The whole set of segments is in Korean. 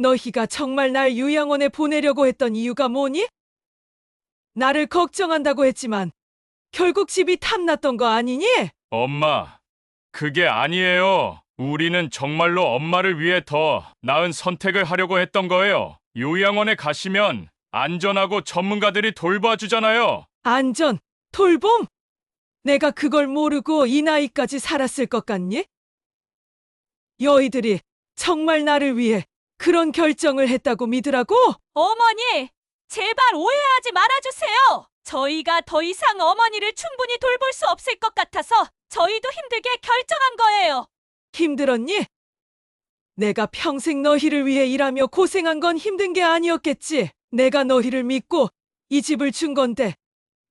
너희가 정말 날 요양원에 보내려고 했던 이유가 뭐니? 나를 걱정한다고 했지만 결국 집이 탐났던 거 아니니? 엄마, 그게 아니에요. 우리는 정말로 엄마를 위해 더 나은 선택을 하려고 했던 거예요. 요양원에 가시면 안전하고 전문가들이 돌봐주잖아요. 안전, 돌봄? 내가 그걸 모르고 이 나이까지 살았을 것 같니? 여의들이 정말 나를 위해 그런 결정을 했다고 믿으라고? 어머니, 제발 오해하지 말아주세요. 저희가 더 이상 어머니를 충분히 돌볼 수 없을 것 같아서 저희도 힘들게 결정한 거예요. 힘들었니? 내가 평생 너희를 위해 일하며 고생한 건 힘든 게 아니었겠지. 내가 너희를 믿고 이 집을 준 건데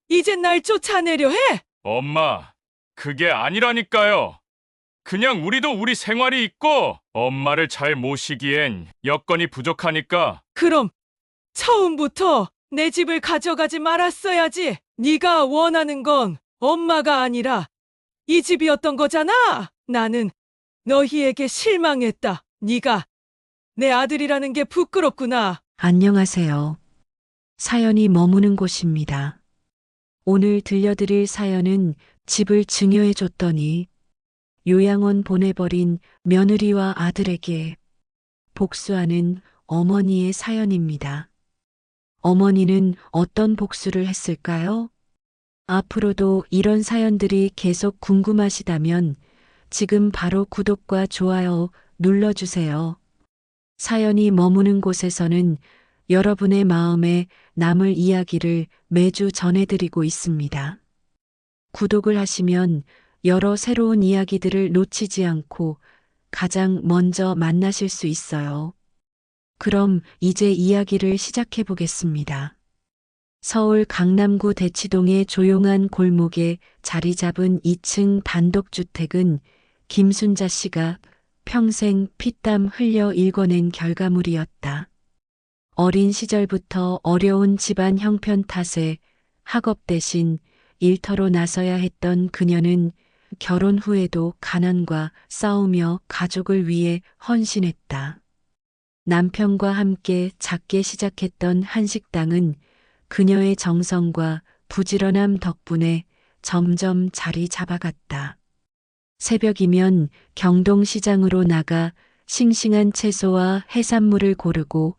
이젠 날 쫓아내려 해? 엄마, 그게 아니라니까요. 그냥 우리도 우리 생활이 있고 엄마를 잘 모시기엔 여건이 부족하니까. 그럼 처음부터 내 집을 가져가지 말았어야지. 네가 원하는 건 엄마가 아니라 이 집이었던 거잖아. 나는 너희에게 실망했다. 네가 내 아들이라는 게 부끄럽구나. 안녕하세요. 사연이 머무는 곳입니다. 오늘 들려드릴 사연은 집을 증여해 줬더니 요양원 보내버린 며느리와 아들에게 복수하는 어머니의 사연입니다. 어머니는 어떤 복수를 했을까요? 앞으로도 이런 사연들이 계속 궁금하시다면 지금 바로 구독과 좋아요 눌러주세요. 사연이 머무는 곳에서는 여러분의 마음에 남을 이야기를 매주 전해드리고 있습니다. 구독을 하시면 여러 새로운 이야기들을 놓치지 않고 가장 먼저 만나실 수 있어요. 그럼 이제 이야기를 시작해 보겠습니다. 서울 강남구 대치동의 조용한 골목에 자리 잡은 2층 단독주택은 김순자 씨가 평생 피땀 흘려 일궈낸 결과물이었다. 어린 시절부터 어려운 집안 형편 탓에 학업 대신 일터로 나서야 했던 그녀는 결혼 후에도 가난과 싸우며 가족을 위해 헌신했다. 남편과 함께 작게 시작했던 한식당은 그녀의 정성과 부지런함 덕분에 점점 자리 잡아갔다. 새벽이면 경동시장으로 나가 싱싱한 채소와 해산물을 고르고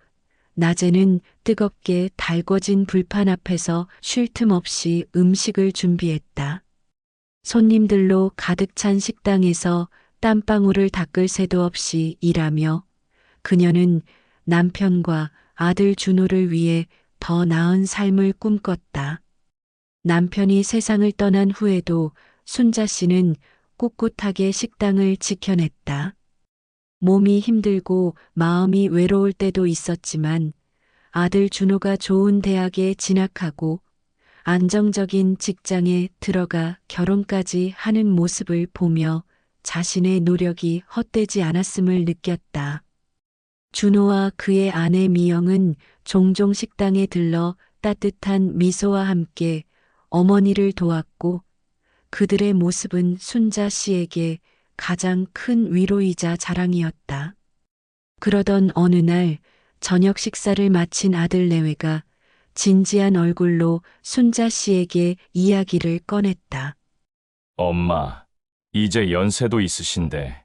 낮에는 뜨겁게 달궈진 불판 앞에서 쉴 틈 없이 음식을 준비했다. 손님들로 가득 찬 식당에서 땀방울을 닦을 새도 없이 일하며 그녀는 남편과 아들 준호를 위해 더 나은 삶을 꿈꿨다. 남편이 세상을 떠난 후에도 순자 씨는 꿋꿋하게 식당을 지켜냈다. 몸이 힘들고 마음이 외로울 때도 있었지만 아들 준호가 좋은 대학에 진학하고 안정적인 직장에 들어가 결혼까지 하는 모습을 보며 자신의 노력이 헛되지 않았음을 느꼈다. 준호와 그의 아내 미영은 종종 식당에 들러 따뜻한 미소와 함께 어머니를 도왔고 그들의 모습은 순자 씨에게 가장 큰 위로이자 자랑이었다. 그러던 어느 날 저녁 식사를 마친 아들 내외가 진지한 얼굴로 순자 씨에게 이야기를 꺼냈다. 엄마, 이제 연세도 있으신데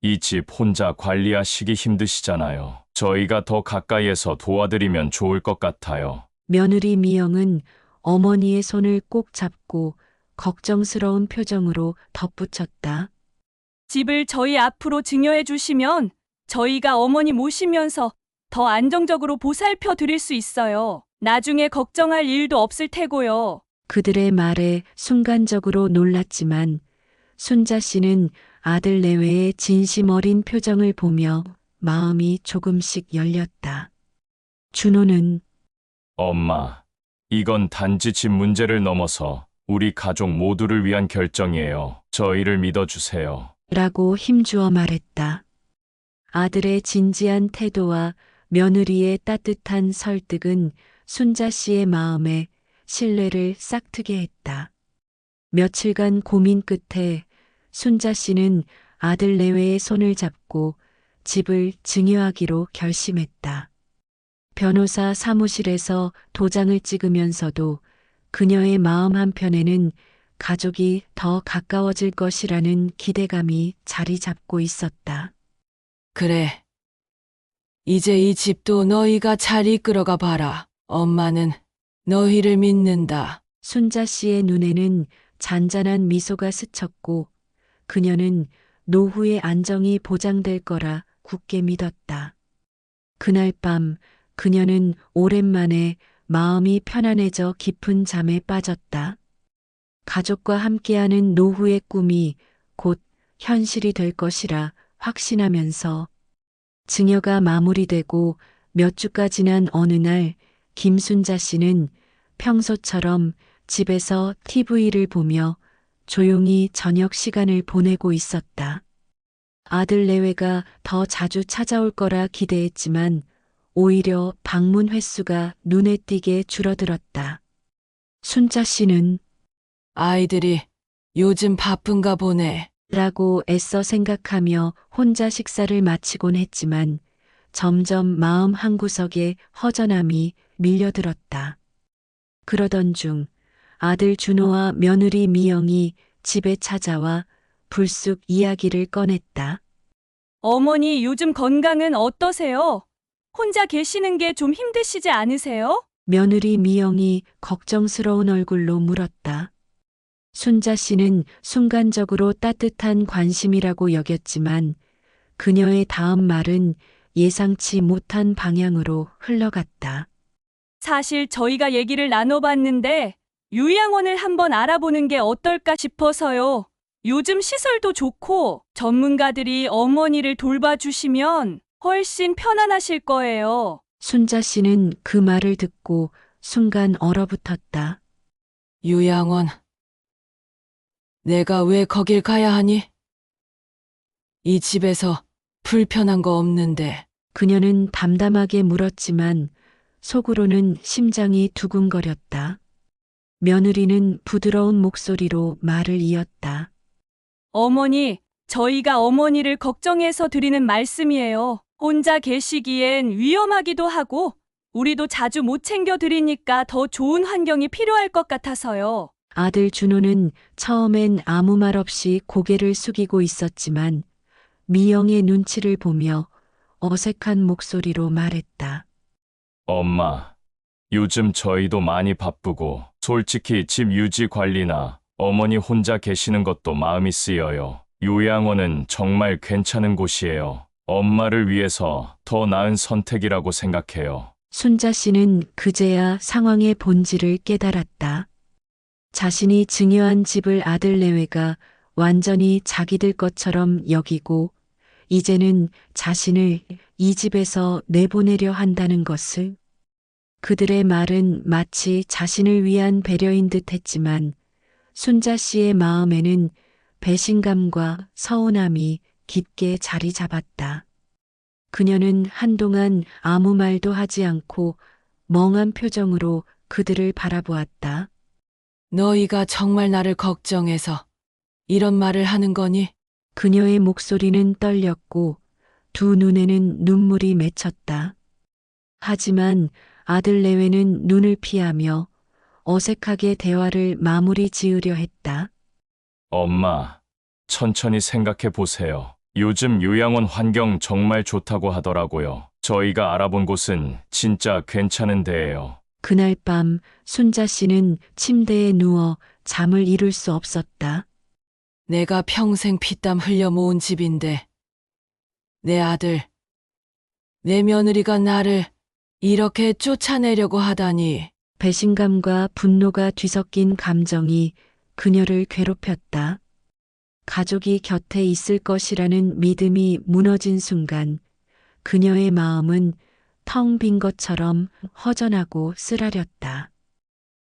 이 집 혼자 관리하시기 힘드시잖아요. 저희가 더 가까이에서 도와드리면 좋을 것 같아요. 며느리 미영은 어머니의 손을 꼭 잡고 걱정스러운 표정으로 덧붙였다. 집을 저희 앞으로 증여해 주시면 저희가 어머니 모시면서 더 안정적으로 보살펴 드릴 수 있어요. 나중에 걱정할 일도 없을 테고요. 그들의 말에 순간적으로 놀랐지만 순자 씨는 아들 내외의 진심 어린 표정을 보며 마음이 조금씩 열렸다. 준호는 엄마, 이건 단지 집 문제를 넘어서 우리 가족 모두를 위한 결정이에요. 저희를 믿어주세요. 라고 힘주어 말했다. 아들의 진지한 태도와 며느리의 따뜻한 설득은 순자 씨의 마음에 신뢰를 싹트게 했다. 며칠간 고민 끝에 순자 씨는 아들 내외의 손을 잡고 집을 증여하기로 결심했다. 변호사 사무실에서 도장을 찍으면서도 그녀의 마음 한편에는 가족이 더 가까워질 것이라는 기대감이 자리 잡고 있었다. 그래. 이제 이 집도 너희가 잘 이끌어가 봐라. 엄마는 너희를 믿는다. 순자 씨의 눈에는 잔잔한 미소가 스쳤고 그녀는 노후의 안정이 보장될 거라 굳게 믿었다. 그날 밤 그녀는 오랜만에 마음이 편안해져 깊은 잠에 빠졌다. 가족과 함께하는 노후의 꿈이 곧 현실이 될 것이라 확신하면서 증여가 마무리되고 몇 주가 지난 어느 날 김순자 씨는 평소처럼 집에서 TV를 보며 조용히 저녁 시간을 보내고 있었다. 아들 내외가 더 자주 찾아올 거라 기대했지만 오히려 방문 횟수가 눈에 띄게 줄어들었다. 순자 씨는 아이들이 요즘 바쁜가 보네. 라고 애써 생각하며 혼자 식사를 마치곤 했지만 점점 마음 한구석에 허전함이 밀려들었다. 그러던 중 아들 준호와 며느리 미영이 집에 찾아와 불쑥 이야기를 꺼냈다. 어머니 요즘 건강은 어떠세요? 혼자 계시는 게 좀 힘드시지 않으세요? 며느리 미영이 걱정스러운 얼굴로 물었다. 순자 씨는 순간적으로 따뜻한 관심이라고 여겼지만 그녀의 다음 말은 예상치 못한 방향으로 흘러갔다. 사실 저희가 얘기를 나눠봤는데 요양원을 한번 알아보는 게 어떨까 싶어서요. 요즘 시설도 좋고 전문가들이 어머니를 돌봐주시면 훨씬 편안하실 거예요. 순자 씨는 그 말을 듣고 순간 얼어붙었다. 요양원. 내가 왜 거길 가야 하니? 이 집에서 불편한 거 없는데. 그녀는 담담하게 물었지만 속으로는 심장이 두근거렸다. 며느리는 부드러운 목소리로 말을 이었다. 어머니, 저희가 어머니를 걱정해서 드리는 말씀이에요. 혼자 계시기엔 위험하기도 하고 우리도 자주 못 챙겨 드리니까 더 좋은 환경이 필요할 것 같아서요. 아들 준호는 처음엔 아무 말 없이 고개를 숙이고 있었지만 미영의 눈치를 보며 어색한 목소리로 말했다. 엄마, 요즘 저희도 많이 바쁘고 솔직히 집 유지 관리나 어머니 혼자 계시는 것도 마음이 쓰여요. 요양원은 정말 괜찮은 곳이에요. 엄마를 위해서 더 나은 선택이라고 생각해요. 순자 씨는 그제야 상황의 본질을 깨달았다. 자신이 증여한 집을 아들 내외가 완전히 자기들 것처럼 여기고 이제는 자신을 이 집에서 내보내려 한다는 것을. 그들의 말은 마치 자신을 위한 배려인 듯 했지만 순자 씨의 마음에는 배신감과 서운함이 깊게 자리 잡았다. 그녀는 한동안 아무 말도 하지 않고 멍한 표정으로 그들을 바라보았다. 너희가 정말 나를 걱정해서 이런 말을 하는 거니? 그녀의 목소리는 떨렸고 두 눈에는 눈물이 맺혔다. 하지만 아들 내외는 눈을 피하며 어색하게 대화를 마무리 지으려 했다. 엄마, 천천히 생각해 보세요. 요즘 요양원 환경 정말 좋다고 하더라고요. 저희가 알아본 곳은 진짜 괜찮은 데예요. 그날 밤 순자 씨는 침대에 누워 잠을 이룰 수 없었다. 내가 평생 피땀 흘려 모은 집인데 내 아들, 내 며느리가 나를 이렇게 쫓아내려고 하다니. 배신감과 분노가 뒤섞인 감정이 그녀를 괴롭혔다. 가족이 곁에 있을 것이라는 믿음이 무너진 순간 그녀의 마음은 텅 빈 것처럼 허전하고 쓰라렸다.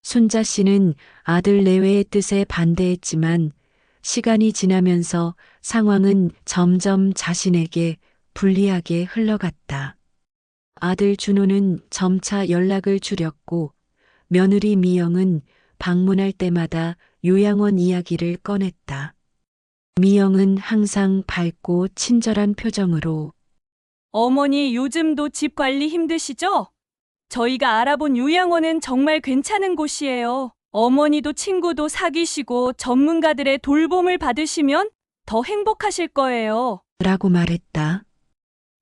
순자 씨는 아들 내외의 뜻에 반대했지만 시간이 지나면서 상황은 점점 자신에게 불리하게 흘러갔다. 아들 준호는 점차 연락을 줄였고 며느리 미영은 방문할 때마다 요양원 이야기를 꺼냈다. 미영은 항상 밝고 친절한 표정으로 어머니 요즘도 집 관리 힘드시죠? 저희가 알아본 요양원은 정말 괜찮은 곳이에요. 어머니도 친구도 사귀시고 전문가들의 돌봄을 받으시면 더 행복하실 거예요. 라고 말했다.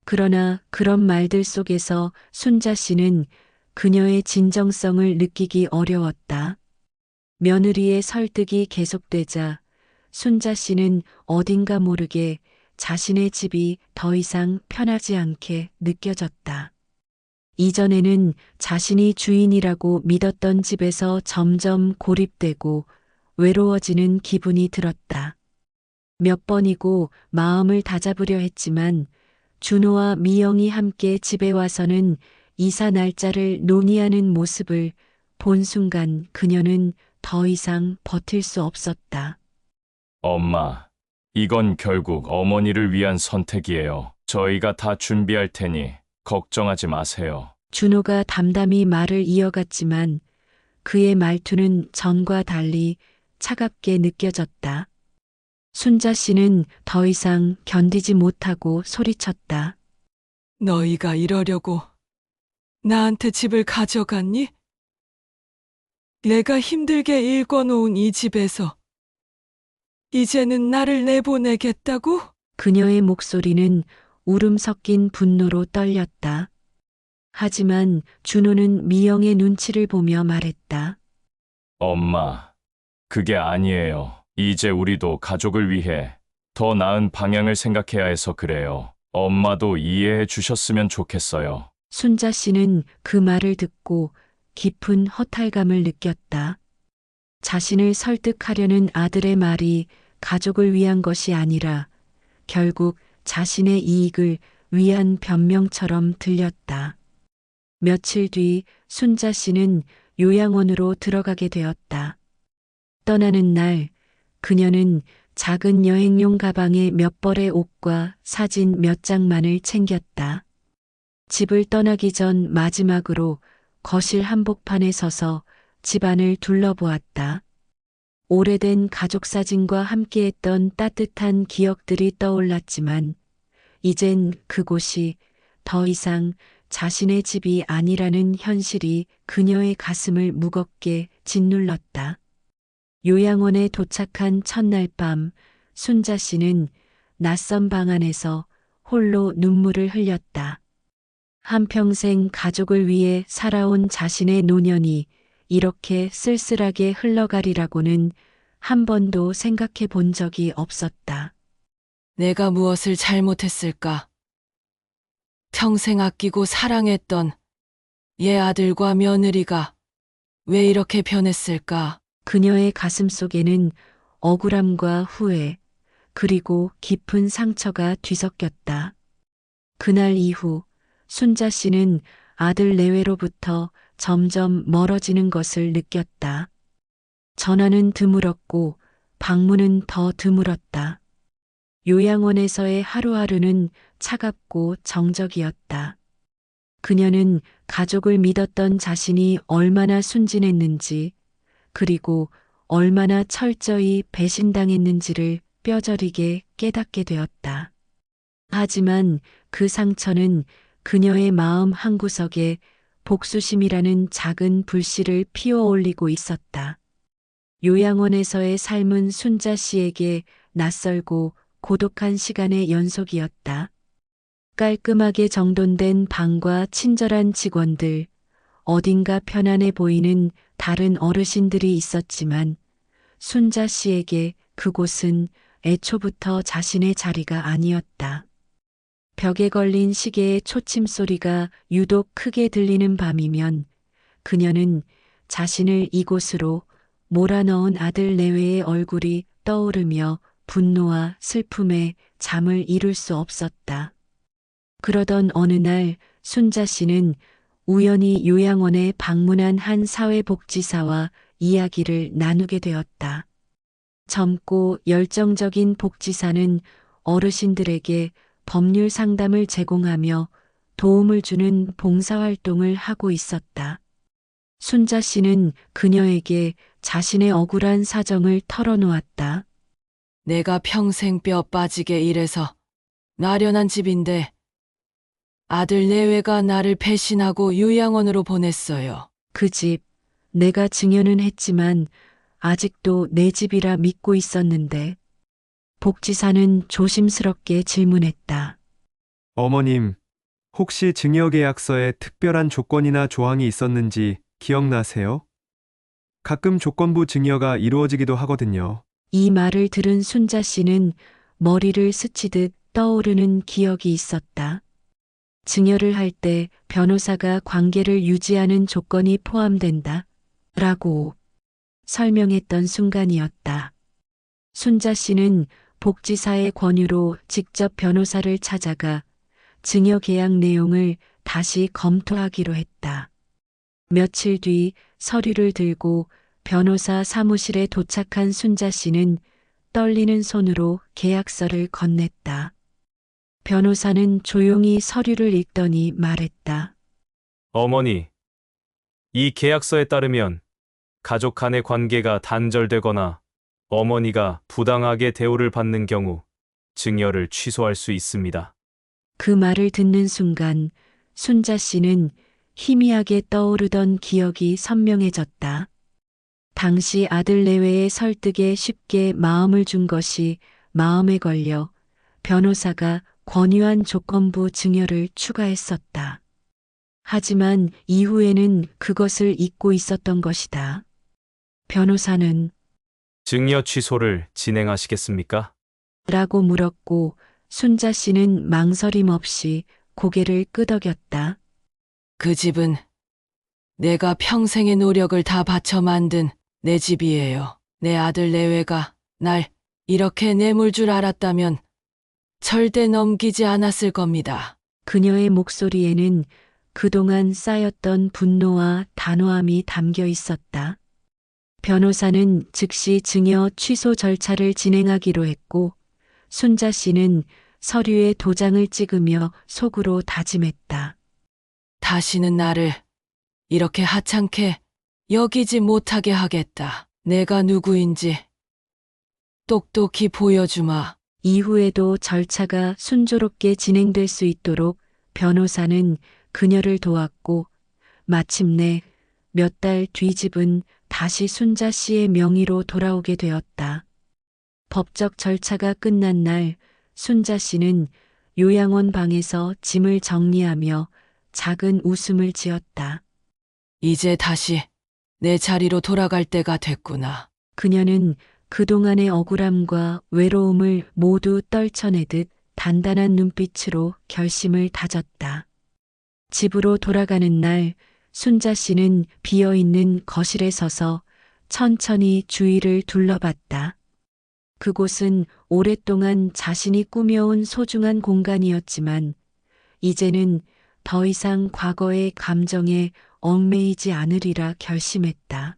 그러나 그런 말들 속에서 순자 씨는 그녀의 진정성을 느끼기 어려웠다. 며느리의 설득이 계속되자 순자 씨는 어딘가 모르게 자신의 집이 더 이상 편하지 않게 느껴졌다. 이전에는 자신이 주인이라고 믿었던 집에서 점점 고립되고 외로워지는 기분이 들었다. 몇 번이고 마음을 다잡으려 했지만 준호와 미영이 함께 집에 와서는 이사 날짜를 논의하는 모습을 본 순간 그녀는 더 이상 버틸 수 없었다. 엄마, 이건 결국 어머니를 위한 선택이에요. 저희가 다 준비할 테니 걱정하지 마세요. 준호가 담담히 말을 이어갔지만 그의 말투는 전과 달리 차갑게 느껴졌다. 순자 씨는 더 이상 견디지 못하고 소리쳤다. 너희가 이러려고 나한테 집을 가져갔니? 내가 힘들게 일궈놓은 이 집에서 이제는 나를 내보내겠다고? 그녀의 목소리는 울음 섞인 분노로 떨렸다. 하지만 준호는 미영의 눈치를 보며 말했다. 엄마, 그게 아니에요. 이제 우리도 가족을 위해 더 나은 방향을 생각해야 해서 그래요. 엄마도 이해해 주셨으면 좋겠어요. 순자 씨는 그 말을 듣고 깊은 허탈감을 느꼈다. 자신을 설득하려는 아들의 말이 가족을 위한 것이 아니라 결국 자신의 이익을 위한 변명처럼 들렸다. 며칠 뒤 순자 씨는 요양원으로 들어가게 되었다. 떠나는 날 그녀는 작은 여행용 가방에 몇 벌의 옷과 사진 몇 장만을 챙겼다. 집을 떠나기 전 마지막으로 거실 한복판에 서서 집안을 둘러보았다. 오래된 가족 사진과 함께했던 따뜻한 기억들이 떠올랐지만 이젠 그곳이 더 이상 자신의 집이 아니라는 현실이 그녀의 가슴을 무겁게 짓눌렀다. 요양원에 도착한 첫날 밤 순자 씨는 낯선 방 안에서 홀로 눈물을 흘렸다. 한평생 가족을 위해 살아온 자신의 노년이 이렇게 쓸쓸하게 흘러가리라고는 한 번도 생각해 본 적이 없었다. 내가 무엇을 잘못했을까? 평생 아끼고 사랑했던 얘 아들과 며느리가 왜 이렇게 변했을까? 그녀의 가슴 속에는 억울함과 후회, 그리고 깊은 상처가 뒤섞였다. 그날 이후 순자 씨는 아들 내외로부터 점점 멀어지는 것을 느꼈다. 전화는 드물었고 방문은 더 드물었다. 요양원에서의 하루하루는 차갑고 정적이었다. 그녀는 가족을 믿었던 자신이 얼마나 순진했는지, 그리고 얼마나 철저히 배신당했는지를 뼈저리게 깨닫게 되었다. 하지만 그 상처는 그녀의 마음 한구석에 복수심이라는 작은 불씨를 피워올리고 있었다. 요양원에서의 삶은 순자 씨에게 낯설고 고독한 시간의 연속이었다. 깔끔하게 정돈된 방과 친절한 직원들, 어딘가 편안해 보이는 다른 어르신들이 있었지만 순자 씨에게 그곳은 애초부터 자신의 자리가 아니었다. 벽에 걸린 시계의 초침 소리가 유독 크게 들리는 밤이면 그녀는 자신을 이곳으로 몰아넣은 아들 내외의 얼굴이 떠오르며 분노와 슬픔에 잠을 이룰 수 없었다. 그러던 어느 날 순자 씨는 우연히 요양원에 방문한 한 사회복지사와 이야기를 나누게 되었다. 젊고 열정적인 복지사는 어르신들에게 법률 상담을 제공하며 도움을 주는 봉사활동을 하고 있었다. 순자 씨는 그녀에게 자신의 억울한 사정을 털어놓았다. 내가 평생 뼈 빠지게 일해서 나련한 집인데 아들 내외가 나를 배신하고 요양원으로 보냈어요. 그 집, 내가 증여는 했지만 아직도 내 집이라 믿고 있었는데. 복지사는 조심스럽게 질문했다. 어머님, 혹시 증여계약서에 특별한 조건이나 조항이 있었는지 기억나세요? 가끔 조건부 증여가 이루어지기도 하거든요. 이 말을 들은 순자 씨는 머리를 스치듯 떠오르는 기억이 있었다. 증여를 할 때 변호사가 관계를 유지하는 조건이 포함된다. 라고 설명했던 순간이었다. 순자 씨는 복지사의 권유로 직접 변호사를 찾아가 증여 계약 내용을 다시 검토하기로 했다. 며칠 뒤 서류를 들고 변호사 사무실에 도착한 순자 씨는 떨리는 손으로 계약서를 건넸다. 변호사는 조용히 서류를 읽더니 말했다. 어머니, 이 계약서에 따르면 가족 간의 관계가 단절되거나 어머니가 부당하게 대우를 받는 경우 증여를 취소할 수 있습니다. 그 말을 듣는 순간 순자 씨는 희미하게 떠오르던 기억이 선명해졌다. 당시 아들 내외의 설득에 쉽게 마음을 준 것이 마음에 걸려 변호사가 권유한 조건부 증여를 추가했었다. 하지만 이후에는 그것을 잊고 있었던 것이다. 변호사는 증여 취소를 진행하시겠습니까? 라고 물었고 순자 씨는 망설임 없이 고개를 끄덕였다. 그 집은 내가 평생의 노력을 다 바쳐 만든 내 집이에요. 내 아들 내외가 날 이렇게 내몰 줄 알았다면 절대 넘기지 않았을 겁니다. 그녀의 목소리에는 그동안 쌓였던 분노와 단호함이 담겨 있었다. 변호사는 즉시 증여 취소 절차를 진행하기로 했고 순자 씨는 서류에 도장을 찍으며 속으로 다짐했다. 다시는 나를 이렇게 하찮게 여기지 못하게 하겠다. 내가 누구인지 똑똑히 보여주마. 이후에도 절차가 순조롭게 진행될 수 있도록 변호사는 그녀를 도왔고 마침내 몇 달 뒤 집은 다시 순자 씨의 명의로 돌아오게 되었다. 법적 절차가 끝난 날 순자 씨는 요양원 방에서 짐을 정리하며 작은 웃음을 지었다. 이제 다시 내 자리로 돌아갈 때가 됐구나. 그녀는 그동안의 억울함과 외로움을 모두 떨쳐내듯 단단한 눈빛으로 결심을 다졌다. 집으로 돌아가는 날 순자 씨는 비어있는 거실에 서서 천천히 주위를 둘러봤다. 그곳은 오랫동안 자신이 꾸며온 소중한 공간이었지만 이제는 더 이상 과거의 감정에 얽매이지 않으리라 결심했다.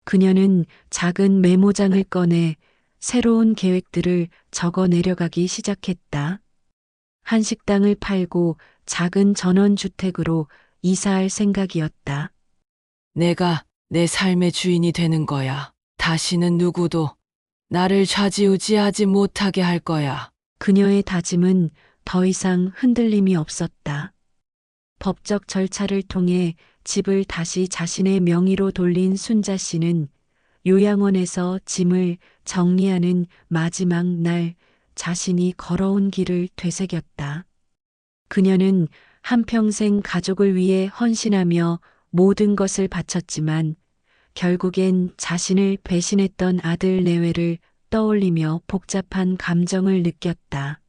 그녀는 작은 메모장을 꺼내 새로운 계획들을 적어 내려가기 시작했다. 한식당을 팔고 작은 전원주택으로 이사할 생각이었다. 내가 내 삶의 주인이 되는 거야. 다시는 누구도 나를 좌지우지하지 못하게 할 거야. 그녀의 다짐은 더 이상 흔들림이 없었다. 법적 절차를 통해 집을 다시 자신의 명의로 돌린 순자 씨는 요양원에서 짐을 정리하는 마지막 날 자신이 걸어온 길을 되새겼다. 그녀는 한평생 가족을 위해 헌신하며 모든 것을 바쳤지만 결국엔 자신을 배신했던 아들 내외를 떠올리며 복잡한 감정을 느꼈다.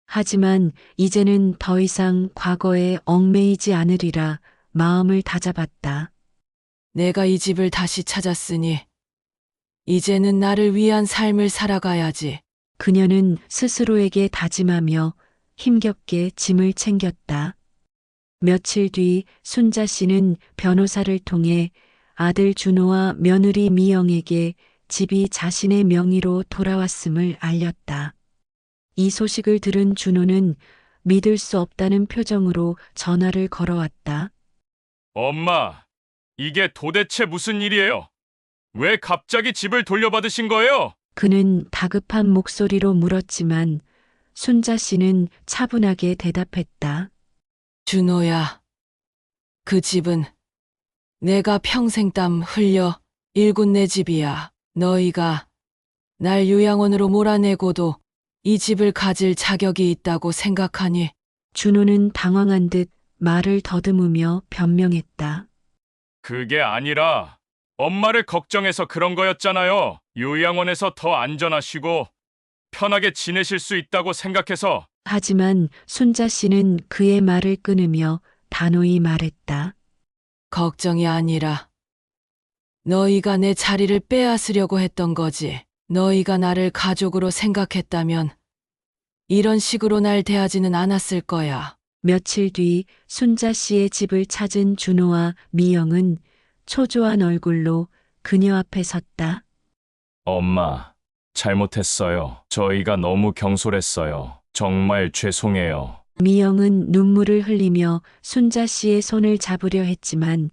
하지만 이제는 더 이상 과거에 얽매이지 않으리라 마음을 다잡았다. 내가 이 집을 다시 찾았으니 이제는 나를 위한 삶을 살아가야지. 그녀는 스스로에게 다짐하며 힘겹게 짐을 챙겼다. 며칠 뒤 순자 씨는 변호사를 통해 아들 준호와 며느리 미영에게 집이 자신의 명의로 돌아왔음을 알렸다. 이 소식을 들은 준호는 믿을 수 없다는 표정으로 전화를 걸어왔다. 엄마, 이게 도대체 무슨 일이에요? 왜 갑자기 집을 돌려받으신 거예요? 그는 다급한 목소리로 물었지만 순자 씨는 차분하게 대답했다. 준호야, 그 집은 내가 평생 땀 흘려 일군 내 집이야. 너희가 날 요양원으로 몰아내고도 이 집을 가질 자격이 있다고 생각하니? 준호는 당황한 듯 말을 더듬으며 변명했다. 그게 아니라 엄마를 걱정해서 그런 거였잖아요. 요양원에서 더 안전하시고 편하게 지내실 수 있다고 생각해서. 하지만 순자 씨는 그의 말을 끊으며 단호히 말했다. 걱정이 아니라 너희가 내 자리를 빼앗으려고 했던 거지. 너희가 나를 가족으로 생각했다면 이런 식으로 날 대하지는 않았을 거야. 며칠 뒤 순자 씨의 집을 찾은 준호와 미영은 초조한 얼굴로 그녀 앞에 섰다. 엄마, 잘못했어요. 저희가 너무 경솔했어요. 정말 죄송해요. 미영은 눈물을 흘리며 순자 씨의 손을 잡으려 했지만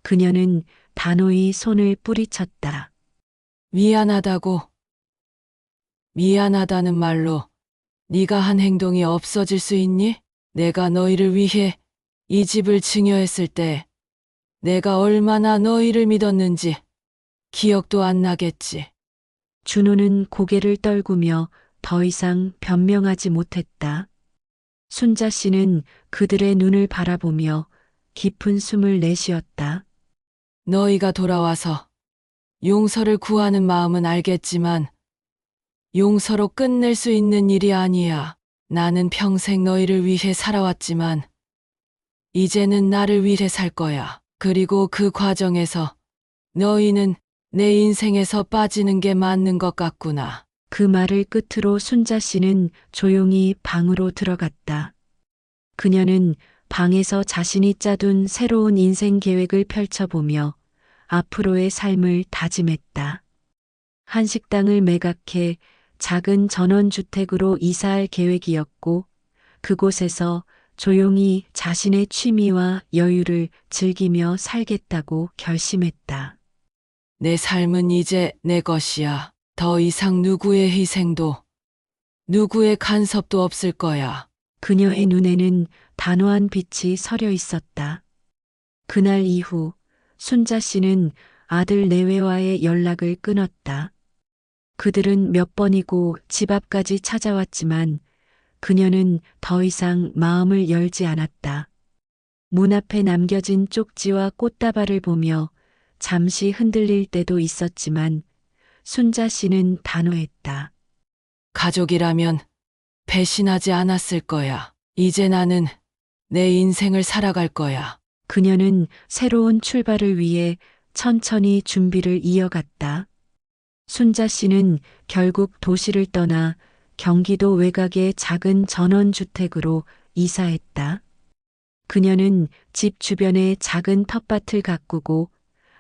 그녀는 단호히 손을 뿌리쳤다. 미안하다고. 미안하다는 말로 네가 한 행동이 없어질 수 있니? 내가 너희를 위해 이 집을 증여했을 때 내가 얼마나 너희를 믿었는지 기억도 안 나겠지. 준호는 고개를 떨구며 더 이상 변명하지 못했다. 순자 씨는 그들의 눈을 바라보며 깊은 숨을 내쉬었다. 너희가 돌아와서 용서를 구하는 마음은 알겠지만 용서로 끝낼 수 있는 일이 아니야. 나는 평생 너희를 위해 살아왔지만 이제는 나를 위해 살 거야. 그리고 그 과정에서 너희는 내 인생에서 빠지는 게 맞는 것 같구나. 그 말을 끝으로 순자 씨는 조용히 방으로 들어갔다. 그녀는 방에서 자신이 짜둔 새로운 인생 계획을 펼쳐보며 앞으로의 삶을 다짐했다. 한식당을 매각해 작은 전원주택으로 이사할 계획이었고 그곳에서 조용히 자신의 취미와 여유를 즐기며 살겠다고 결심했다. 내 삶은 이제 내 것이야. 더 이상 누구의 희생도 누구의 간섭도 없을 거야. 그녀의 눈에는 단호한 빛이 서려 있었다. 그날 이후 순자 씨는 아들 내외와의 연락을 끊었다. 그들은 몇 번이고 집 앞까지 찾아왔지만 그녀는 더 이상 마음을 열지 않았다. 문 앞에 남겨진 쪽지와 꽃다발을 보며 잠시 흔들릴 때도 있었지만 순자 씨는 단호했다. 가족이라면 배신하지 않았을 거야. 이제 나는 내 인생을 살아갈 거야. 그녀는 새로운 출발을 위해 천천히 준비를 이어갔다. 순자 씨는 결국 도시를 떠나 경기도 외곽의 작은 전원주택으로 이사했다. 그녀는 집 주변에 작은 텃밭을 가꾸고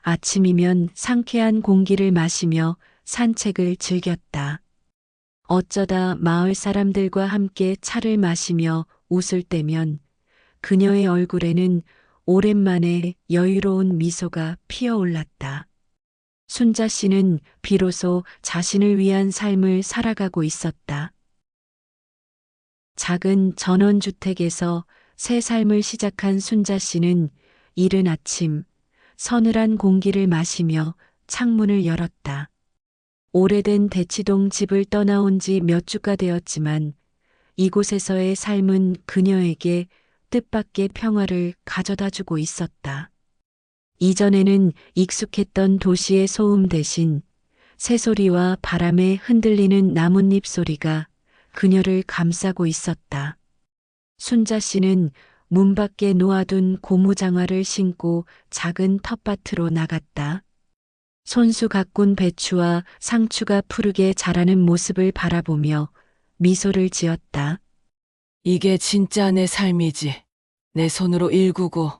아침이면 상쾌한 공기를 마시며 산책을 즐겼다. 어쩌다 마을 사람들과 함께 차를 마시며 웃을 때면 그녀의 얼굴에는 오랜만에 여유로운 미소가 피어올랐다. 순자 씨는 비로소 자신을 위한 삶을 살아가고 있었다. 작은 전원주택에서 새 삶을 시작한 순자 씨는 이른 아침 서늘한 공기를 마시며 창문을 열었다. 오래된 대치동 집을 떠나온 지 몇 주가 되었지만 이곳에서의 삶은 그녀에게 뜻밖의 평화를 가져다 주고 있었다. 이전에는 익숙했던 도시의 소음 대신 새소리와 바람에 흔들리는 나뭇잎 소리가 그녀를 감싸고 있었다. 순자 씨는 문 밖에 놓아둔 고무장화를 신고 작은 텃밭으로 나갔다. 손수 가꾼 배추와 상추가 푸르게 자라는 모습을 바라보며 미소를 지었다. 이게 진짜 내 삶이지. 내 손으로 일구고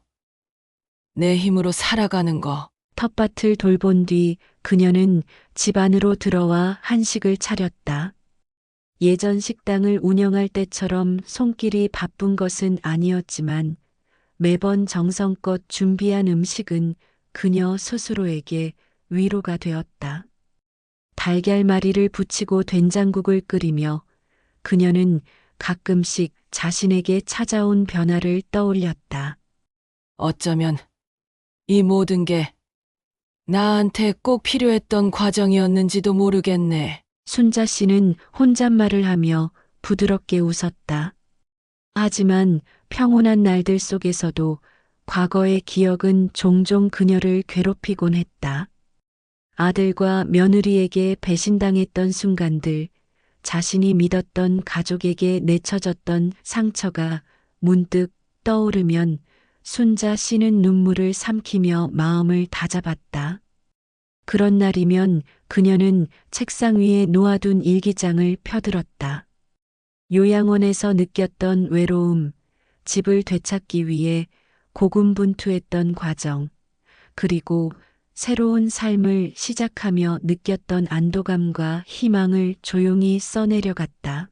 내 힘으로 살아가는 거. 텃밭을 돌본 뒤 그녀는 집 안으로 들어와 한식을 차렸다. 예전 식당을 운영할 때처럼 손길이 바쁜 것은 아니었지만 매번 정성껏 준비한 음식은 그녀 스스로에게 위로가 되었다. 달걀말이를 부치고 된장국을 끓이며 그녀는 가끔씩 자신에게 찾아온 변화를 떠올렸다. 어쩌면 이 모든 게 나한테 꼭 필요했던 과정이었는지도 모르겠네. 순자 씨는 혼잣말을 하며 부드럽게 웃었다. 하지만 평온한 날들 속에서도 과거의 기억은 종종 그녀를 괴롭히곤 했다. 아들과 며느리에게 배신당했던 순간들, 자신이 믿었던 가족에게 내쳐졌던 상처가 문득 떠오르면 순자 씨는 눈물을 삼키며 마음을 다잡았다. 그런 날이면 그녀는 책상 위에 놓아둔 일기장을 펴들었다. 요양원에서 느꼈던 외로움, 집을 되찾기 위해 고군분투했던 과정, 그리고 새로운 삶을 시작하며 느꼈던 안도감과 희망을 조용히 써내려갔다.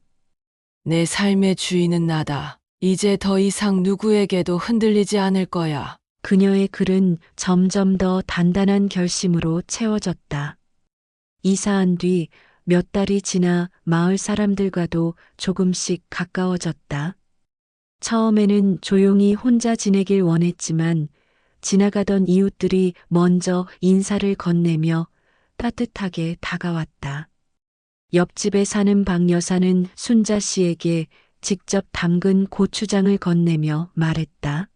내 삶의 주인은 나다. 이제 더 이상 누구에게도 흔들리지 않을 거야. 그녀의 글은 점점 더 단단한 결심으로 채워졌다. 이사한 뒤 몇 달이 지나 마을 사람들과도 조금씩 가까워졌다. 처음에는 조용히 혼자 지내길 원했지만 지나가던 이웃들이 먼저 인사를 건네며 따뜻하게 다가왔다. 옆집에 사는 박 여사는 순자 씨에게 직접 담근 고추장을 건네며 말했다.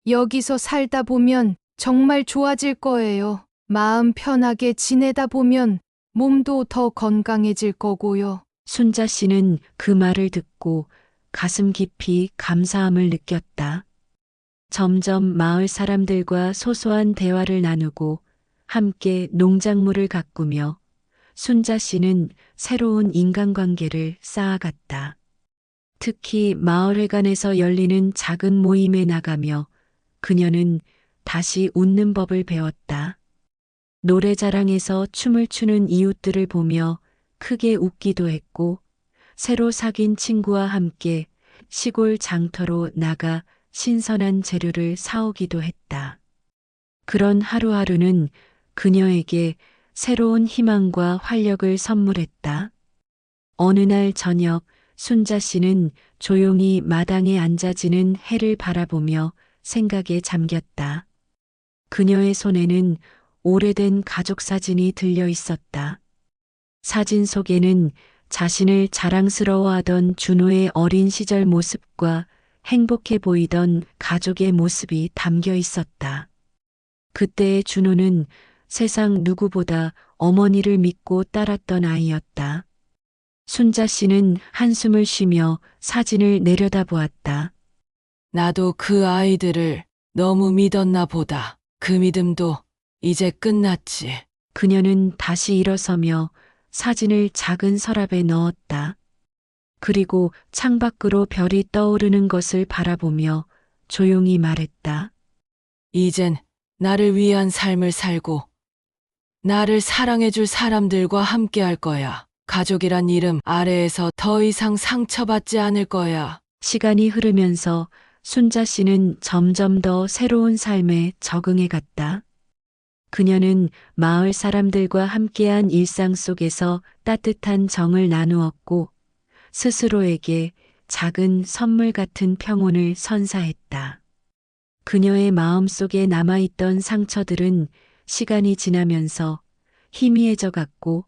여기서 살다 보면 정말 좋아질 거예요. 마음 편하게 지내다 보면 몸도 더 건강해질 거고요. 순자 씨는 그 말을 듣고 가슴 깊이 감사함을 느꼈다. 점점 마을 사람들과 소소한 대화를 나누고 함께 농작물을 가꾸며 순자 씨는 새로운 인간관계를 쌓아갔다. 특히 마을회관에서 열리는 작은 모임에 나가며 그녀는 다시 웃는 법을 배웠다. 노래자랑에서 춤을 추는 이웃들을 보며 크게 웃기도 했고, 새로 사귄 친구와 함께 시골 장터로 나가 신선한 재료를 사오기도 했다. 그런 하루하루는 그녀에게 새로운 희망과 활력을 선물했다. 어느 날 저녁 순자 씨는 조용히 마당에 앉아 지는 해를 바라보며 생각에 잠겼다. 그녀의 손에는 오래된 가족 사진이 들려 있었다. 사진 속에는 자신을 자랑스러워하던 준호의 어린 시절 모습과 행복해 보이던 가족의 모습이 담겨 있었다. 그때의 준호는 세상 누구보다 어머니를 믿고 따랐던 아이였다. 순자 씨는 한숨을 쉬며 사진을 내려다보았다. 나도 그 아이들을 너무 믿었나 보다. 그 믿음도 이제 끝났지. 그녀는 다시 일어서며 사진을 작은 서랍에 넣었다. 그리고 창밖으로 별이 떠오르는 것을 바라보며 조용히 말했다. 이젠 나를 위한 삶을 살고 나를 사랑해줄 사람들과 함께 할 거야. 가족이란 이름 아래에서 더 이상 상처받지 않을 거야. 시간이 흐르면서 순자 씨는 점점 더 새로운 삶에 적응해 갔다. 그녀는 마을 사람들과 함께한 일상 속에서 따뜻한 정을 나누었고 스스로에게 작은 선물 같은 평온을 선사했다. 그녀의 마음속에 남아있던 상처들은 시간이 지나면서 희미해져 갔고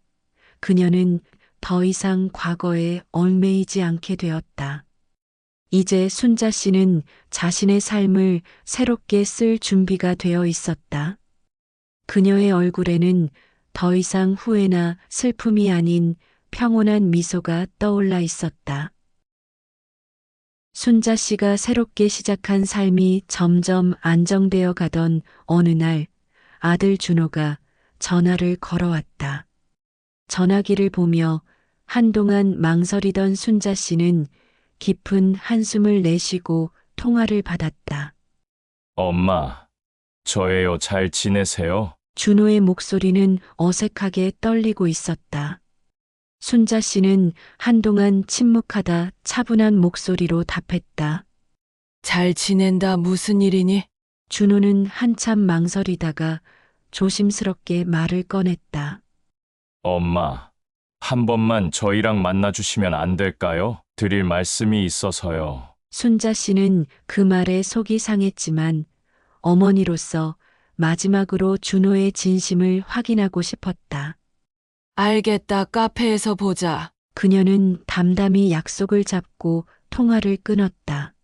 그녀는 더 이상 과거에 얽매이지 않게 되었다. 이제 순자 씨는 자신의 삶을 새롭게 쓸 준비가 되어 있었다. 그녀의 얼굴에는 더 이상 후회나 슬픔이 아닌 평온한 미소가 떠올라 있었다. 순자 씨가 새롭게 시작한 삶이 점점 안정되어 가던 어느 날 아들 준호가 전화를 걸어왔다. 전화기를 보며 한동안 망설이던 순자 씨는 깊은 한숨을 내쉬고 통화를 받았다. 엄마, 저예요. 잘 지내세요? 준호의 목소리는 어색하게 떨리고 있었다. 순자 씨는 한동안 침묵하다 차분한 목소리로 답했다. 잘 지낸다. 무슨 일이니? 준호는 한참 망설이다가 조심스럽게 말을 꺼냈다. 엄마, 한 번만 저희랑 만나주시면 안 될까요? 드릴 말씀이 있어서요. 순자 씨는 그 말에 속이 상했지만 어머니로서 마지막으로 준호의 진심을 확인하고 싶었다. 알겠다. 카페에서 보자. 그녀는 담담히 약속을 잡고 통화를 끊었다.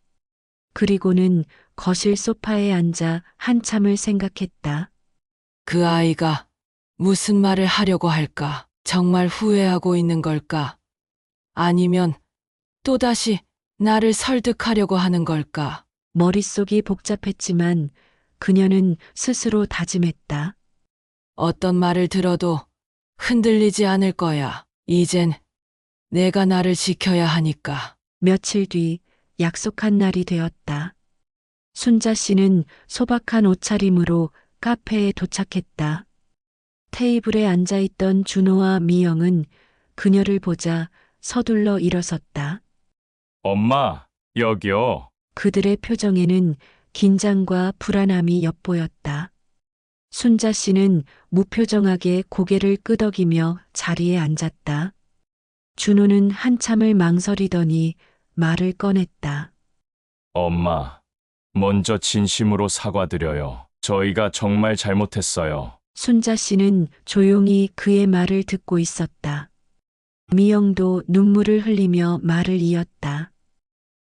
그리고는 거실 소파에 앉아 한참을 생각했다. 그 아이가 무슨 말을 하려고 할까? 정말 후회하고 있는 걸까? 아니면 또다시 나를 설득하려고 하는 걸까? 머릿속이 복잡했지만 그녀는 스스로 다짐했다. 어떤 말을 들어도 흔들리지 않을 거야. 이젠 내가 나를 지켜야 하니까. 며칠 뒤 약속한 날이 되었다. 순자 씨는 소박한 옷차림으로 카페에 도착했다. 테이블에 앉아있던 준호와 미영은 그녀를 보자 서둘러 일어섰다. 엄마, 여기요. 그들의 표정에는 긴장과 불안함이 엿보였다. 순자 씨는 무표정하게 고개를 끄덕이며 자리에 앉았다. 준호는 한참을 망설이더니 말을 꺼냈다. 엄마, 먼저 진심으로 사과드려요. 저희가 정말 잘못했어요. 순자 씨는 조용히 그의 말을 듣고 있었다. 미영도 눈물을 흘리며 말을 이었다.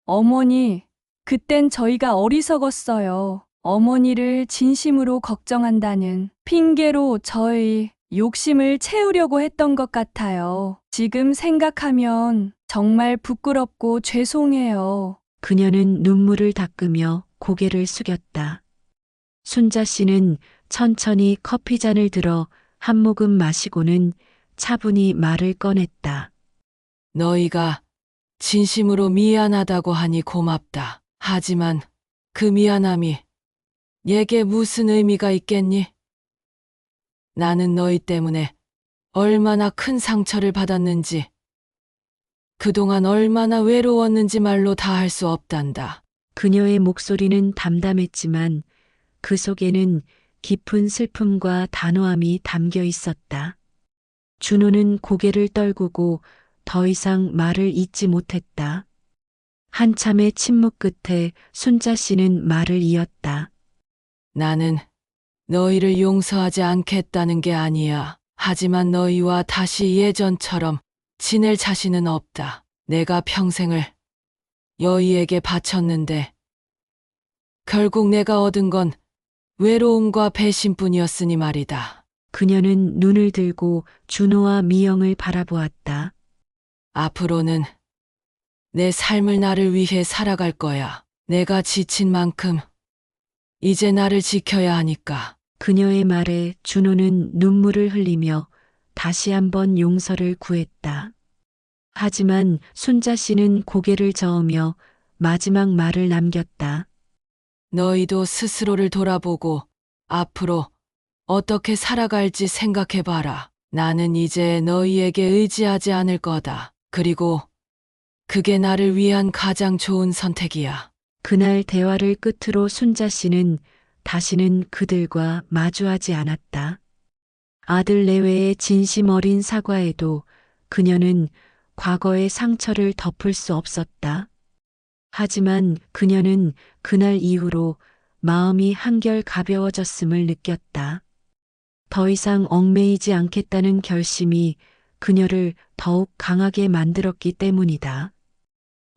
어머니, 그땐 저희가 어리석었어요. 어머니를 진심으로 걱정한다는 핑계로 저희 욕심을 채우려고 했던 것 같아요. 지금 생각하면 정말 부끄럽고 죄송해요. 그녀는 눈물을 닦으며 고개를 숙였다. 순자 씨는 천천히 커피잔을 들어 한 모금 마시고는 차분히 말을 꺼냈다. 너희가 진심으로 미안하다고 하니 고맙다. 하지만 그 미안함이 내게 무슨 의미가 있겠니? 나는 너희 때문에 얼마나 큰 상처를 받았는지, 그동안 얼마나 외로웠는지 말로 다 할 수 없단다. 그녀의 목소리는 담담했지만 그 속에는 깊은 슬픔과 단호함이 담겨 있었다. 준호는 고개를 떨구고 더 이상 말을 잇지 못했다. 한참의 침묵 끝에 순자 씨는 말을 이었다. 나는 너희를 용서하지 않겠다는 게 아니야. 하지만 너희와 다시 예전처럼 지낼 자신은 없다. 내가 평생을 너희에게 바쳤는데 결국 내가 얻은 건 외로움과 배신뿐이었으니 말이다. 그녀는 눈을 들고 준호와 미영을 바라보았다. 앞으로는 내 삶을 나를 위해 살아갈 거야. 내가 지친 만큼 이제 나를 지켜야 하니까. 그녀의 말에 준호는 눈물을 흘리며 다시 한번 용서를 구했다. 하지만 순자 씨는 고개를 저으며 마지막 말을 남겼다. 너희도 스스로를 돌아보고 앞으로 어떻게 살아갈지 생각해봐라. 나는 이제 너희에게 의지하지 않을 거다. 그리고 그게 나를 위한 가장 좋은 선택이야. 그날 대화를 끝으로 순자 씨는 다시는 그들과 마주하지 않았다. 아들 내외의 진심 어린 사과에도 그녀는 과거의 상처를 덮을 수 없었다. 하지만 그녀는 그날 이후로 마음이 한결 가벼워졌음을 느꼈다. 더 이상 얽매이지 않겠다는 결심이 그녀를 더욱 강하게 만들었기 때문이다.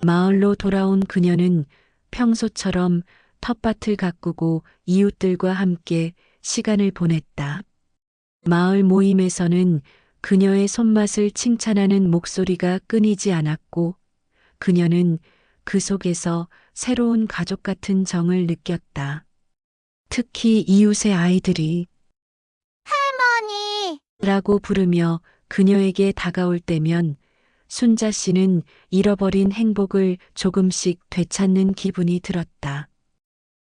마을로 돌아온 그녀는 평소처럼 텃밭을 가꾸고 이웃들과 함께 시간을 보냈다. 마을 모임에서는 그녀의 손맛을 칭찬하는 목소리가 끊이지 않았고 그녀는 그 속에서 새로운 가족 같은 정을 느꼈다. 특히 이웃의 아이들이 할머니, 라고 부르며 그녀에게 다가올 때면 순자 씨는 잃어버린 행복을 조금씩 되찾는 기분이 들었다.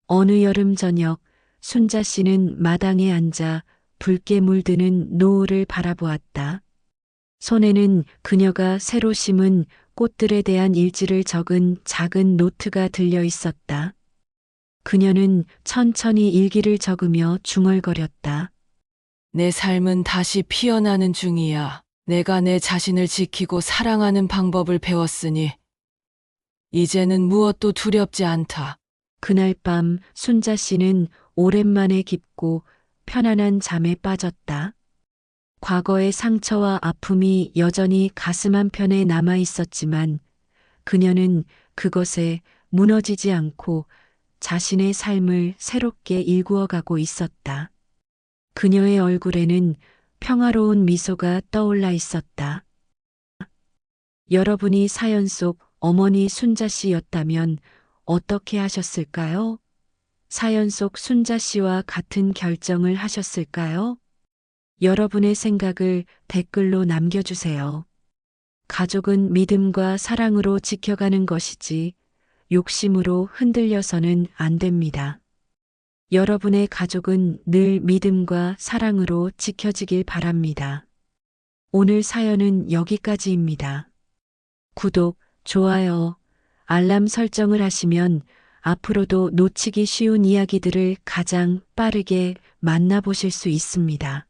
어느 여름 저녁 순자 씨는 마당에 앉아 붉게 물드는 노을을 바라보았다. 손에는 그녀가 새로 심은 꽃들에 대한 일지를 적은 작은 노트가 들려 있었다. 그녀는 천천히 일기를 적으며 중얼거렸다. 내 삶은 다시 피어나는 중이야. 내가 내 자신을 지키고 사랑하는 방법을 배웠으니 이제는 무엇도 두렵지 않다. 그날 밤 순자 씨는 오랜만에 깊고 편안한 잠에 빠졌다. 과거의 상처와 아픔이 여전히 가슴 한편에 남아 있었지만 그녀는 그것에 무너지지 않고 자신의 삶을 새롭게 일구어가고 있었다. 그녀의 얼굴에는 평화로운 미소가 떠올라 있었다. 여러분이 사연 속 어머니 순자 씨였다면 어떻게 하셨을까요? 사연 속 순자 씨와 같은 결정을 하셨을까요? 여러분의 생각을 댓글로 남겨주세요. 가족은 믿음과 사랑으로 지켜가는 것이지 욕심으로 흔들려서는 안 됩니다. 여러분의 가족은 늘 믿음과 사랑으로 지켜지길 바랍니다. 오늘 사연은 여기까지입니다. 구독, 좋아요, 알람 설정을 하시면 앞으로도 놓치기 쉬운 이야기들을 가장 빠르게 만나보실 수 있습니다.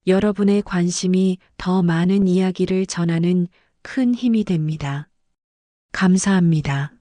여러분의 관심이 더 많은 이야기를 전하는 큰 힘이 됩니다. 감사합니다.